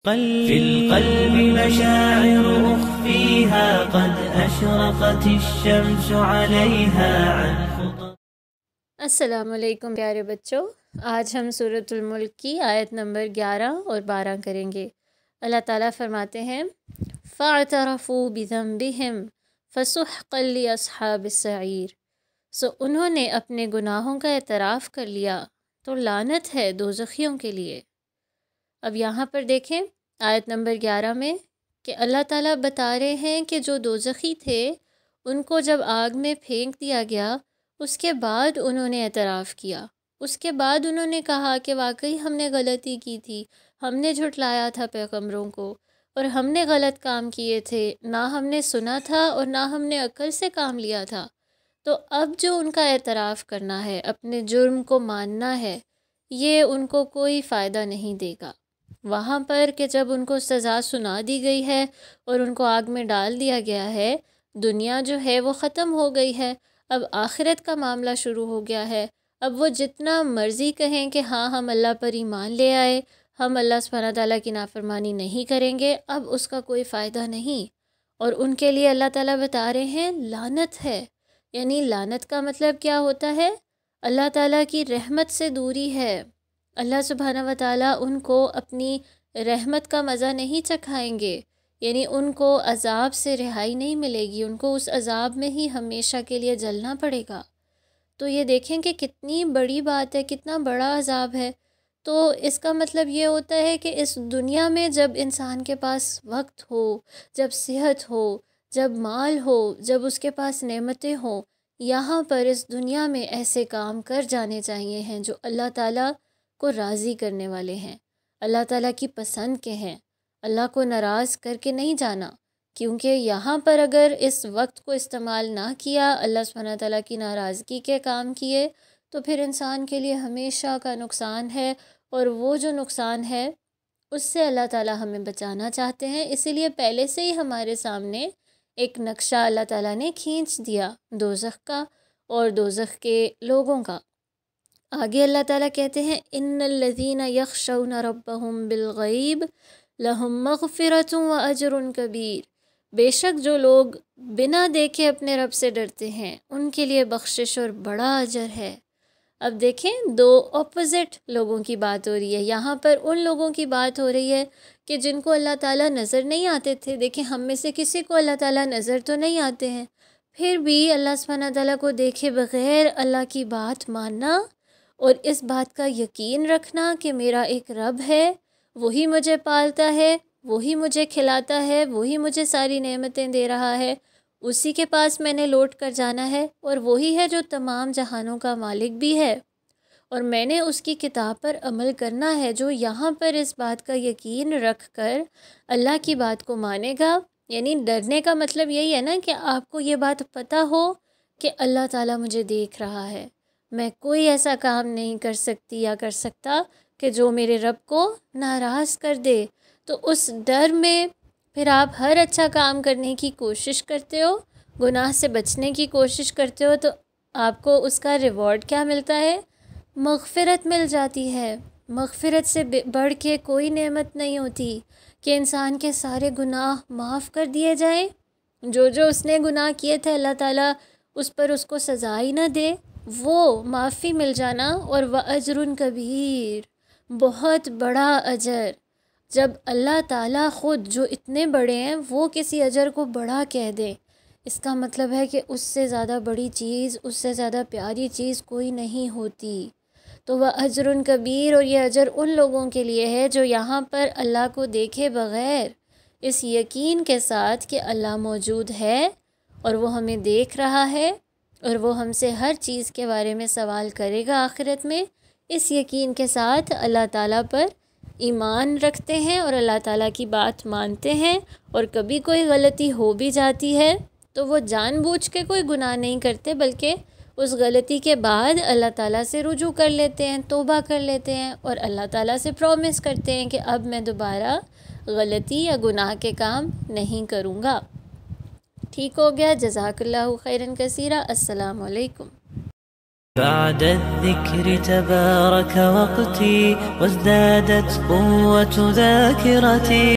في القلب مشاعر أخفيها قد أشرقت الشمس عليها عن خطى. السلام علیکم پیارے بچوں، آج ہم سورۃ الملک کی آیت نمبر 11 اور 12 کریں گے۔ اللہ تعالیٰ فرماتے ہیں فَاعْتَرَفُوا بِذَنبِهِمْ فَسُحْقًا لِأَصْحَابِ السَّعِيرِ۔ انہوں نے اپنے گناہوں کا اعتراف کر لیا تو لعنت ہے دوزخیوں کے لیے۔ اب یہاں پر دیکھیں آیت نمبر 11 میں کہ اللہ تعالیٰ بتا رہے ہیں کہ جو دوزخی تھے ان کو جب آگ میں پھینک دیا گیا، اس کے بعد انہوں نے اعتراف کیا، اس کے بعد انہوں نے کہا کہ واقعی ہم نے غلطی کی تھی، ہم نے جھٹلایا تھا پیغمبروں کو اور ہم نے غلط کام کیے تھے، نہ ہم نے سنا تھا اور نہ ہم نے عقل سے کام لیا تھا۔ تو اب جو ان کا اعتراف کرنا ہے، اپنے جرم کو ماننا ہے، یہ ان کو کوئی فائدہ نہیں دے گا۔ وہاں پر کہ جب ان کو سزا سنا دی گئی ہے اور ان کو آگ میں ڈال دیا گیا ہے، دنیا جو ہے وہ ختم ہو گئی ہے، اب آخرت کا معاملہ شروع ہو گیا ہے۔ اب وہ جتنا مرضی کہیں کہ ہاں ہم اللہ پر ایمان لے آئے، ہم اللہ سبحانہ تعالیٰ کی نافرمانی نہیں کریں گے، اب اس کا کوئی فائدہ نہیں۔ اور ان کے لیے اللہ تعالیٰ بتا رہے ہیں لعنت ہے۔ یعنی لعنت کا مطلب کیا ہوتا ہے؟ اللہ تعالیٰ کی رحمت سے دوری ہے۔ اللہ سبحانہ و تعالیٰ ان کو اپنی رحمت کا مزہ نہیں چکھائیں گے، یعنی ان کو عذاب سے رہائی نہیں ملے گی، ان کو اس عذاب میں ہی ہمیشہ کے لیے جلنا پڑے گا۔ تو یہ دیکھیں کہ کتنی بڑی بات ہے، کتنا بڑا عذاب ہے۔ تو اس کا مطلب یہ ہوتا ہے کہ اس دنیا میں جب انسان کے پاس وقت ہو، جب صحت ہو، جب مال ہو، جب اس کے پاس نعمتیں ہوں، یہاں پر اس دنیا میں ایسے کام کر جانے چاہیے ہیں جو اللہ تعالیٰ کو راضی کرنے والے ہیں، اللہ تعالیٰ کی پسند کے ہیں، اللہ کو ناراض کر کے نہیں جانا۔ کیونکہ یہاں پر اگر اس وقت کو استعمال نہ کیا، اللہ سبحانہ تعالیٰ کی ناراضگی کے کام کیے، تو پھر انسان کے لیے ہمیشہ کا نقصان ہے، اور وہ جو نقصان ہے اس سے اللہ تعالیٰ ہمیں بچانا چاہتے ہیں۔ اسی لیے پہلے سے ہی ہمارے سامنے ایک نقشہ اللہ تعالیٰ نے کھینچ دیا دوزخ کا اور دوزخ کے لوگوں کا۔ آگے اللہ تعالیٰ کہتے ہیں ان الذین یخشون ربہم بالغیب لہم مغفرۃ واجر کبیر۔ بے شک جو لوگ بنا دیکھے اپنے رب سے ڈرتے ہیں ان کے لیے بخشش اور بڑا اجر ہے۔ اب دیکھیں دو اپوزٹ لوگوں کی بات ہو رہی ہے۔ یہاں پر ان لوگوں کی بات ہو رہی ہے کہ جن کو اللہ تعالیٰ نظر نہیں آتے تھے۔ دیکھیں ہم میں سے کسی کو اللہ تعالیٰ نظر تو نہیں آتے ہیں، پھر بھی اللہ سبحانہ تعالیٰ کو دیکھے بغیر اللہ کی بات ماننا اور اس بات کا یقین رکھنا کہ میرا ایک رب ہے، وہی مجھے پالتا ہے، وہی مجھے کھلاتا ہے، وہی مجھے ساری نعمتیں دے رہا ہے، اسی کے پاس میں نے لوٹ کر جانا ہے، اور وہی ہے جو تمام جہانوں کا مالک بھی ہے، اور میں نے اس کی کتاب پر عمل کرنا ہے۔ جو یہاں پر اس بات کا یقین رکھ کر اللہ کی بات کو مانے گا، یعنی ڈرنے کا مطلب یہی ہے نا کہ آپ کو یہ بات پتہ ہو کہ اللہ تعالیٰ مجھے دیکھ رہا ہے، میں کوئی ایسا کام نہیں کر سکتی یا کر سکتا کہ جو میرے رب کو ناراض کر دے۔ تو اس ڈر میں پھر آپ ہر اچھا کام کرنے کی کوشش کرتے ہو، گناہ سے بچنے کی کوشش کرتے ہو، تو آپ کو اس کا ریوارڈ کیا ملتا ہے؟ مغفرت مل جاتی ہے۔ مغفرت سے بڑھ کے کوئی نعمت نہیں ہوتی کہ انسان کے سارے گناہ معاف کر دیے جائیں۔ جو اس نے گناہ کیے تھے اللہ تعالیٰ اس پر اس کو سزا ہی نہ دے، وہ معافی مل جانا، اور وَأَجْرٌ کبیر، بہت بڑا اجر۔ جب اللہ تعالیٰ خود جو اتنے بڑے ہیں وہ کسی اجر کو بڑا کہہ دیں، اس کا مطلب ہے کہ اس سے زیادہ بڑی چیز، اس سے زیادہ پیاری چیز کوئی نہیں ہوتی۔ تو وَأَجْرٌ کبیر، اور یہ اجر ان لوگوں کے لیے ہے جو یہاں پر اللہ کو دیکھے بغیر اس یقین کے ساتھ کہ اللہ موجود ہے اور وہ ہمیں دیکھ رہا ہے اور وہ ہم سے ہر چیز کے بارے میں سوال کرے گا آخرت میں، اس یقین کے ساتھ اللہ تعالیٰ پر ایمان رکھتے ہیں اور اللہ تعالیٰ کی بات مانتے ہیں، اور کبھی کوئی غلطی ہو بھی جاتی ہے تو وہ جان بوجھ کے کوئی گناہ نہیں کرتے، بلکہ اس غلطی کے بعد اللہ تعالیٰ سے رجوع کر لیتے ہیں، توبہ کر لیتے ہیں، اور اللہ تعالیٰ سے پرومس کرتے ہیں کہ اب میں دوبارہ غلطی یا گناہ کے کام نہیں کروں گا۔ ٹھیک ہو گیا؟ جزاک اللہ خیراً کثیرا۔ السلام علیکم۔ بعد الذكر تبارك وقتي وازدادت قوة ذاكرتي.